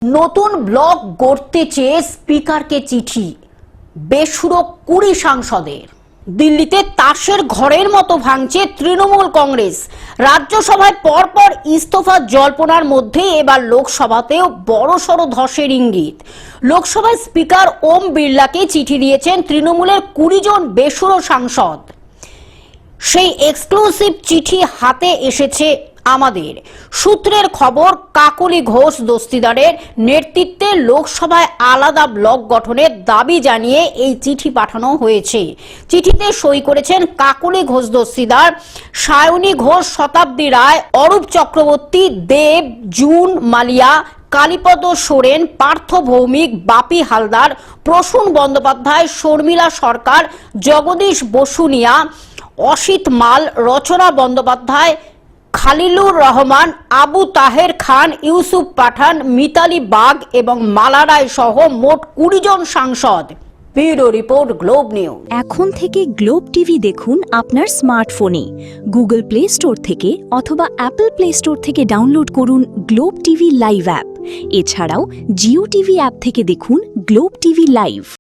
নতুন ব্লক গড়তে চেয়ে স্পিকারকে চিঠি, বেসুরো 20 সাংসদের। দিল্লিতে তাসের ঘরের মতো ভাঙছে তৃণমূল কংগ্রেস। রাজ্যসভায় পরপর ইস্তফা জল্পনার মধ্যে এবার লোকসভাতেও বড়সড় ধসের ইঙ্গিত। লোকসভায় স্পিকার ওম বিড়লাকে চিঠি দিয়েছেন তৃণমূলের 20 জন বেসুরো সাংসদ। সেই এক্সক্লুসিভ চিঠি হাতে এসেছে আমাদের। সূত্রের খবর, কাকলি ঘোষ দস্তিদারের নেতৃত্বে লোকসভায় আলাদা ব্লক গঠনের দাবি জানিয়ে এই চিঠি পাঠানো হয়েছে। চিঠিতে সই করেছেন কাকলি ঘোষ দস্তিদার, সায়নী ঘোষ, শতাব্দী রায়, অরূপ চক্রবর্তী, দেব, জুন মালিয়া, কালীপদ সোরেন, পার্থ ভৌমিক, বাপি হালদার, প্রসূন বন্দ্যোপাধ্যায়, শর্মিলা সরকার, জগদীশ বসুনিয়া, অসিত মাল, রচনা বন্দ্যোপাধ্যায়, খালিলুর রহমান, আবু তাহের খান, ইউসুফ পাঠান, মিতালি বাগ এবং মালা রায় সহ মোট 20 জন সাংসদ। Bureau report, globe news. এখন থেকে গ্লোব টিভি দেখুন আপনার স্মার্টফোনে। গুগল প্লে স্টোর থেকে অথবা অ্যাপল প্লে স্টোর থেকে ডাউনলোড করুন গ্লোব টিভি লাইভ অ্যাপ। এছাড়াও জিও টিভি অ্যাপ থেকে দেখুন গ্লোব টিভি লাইভ।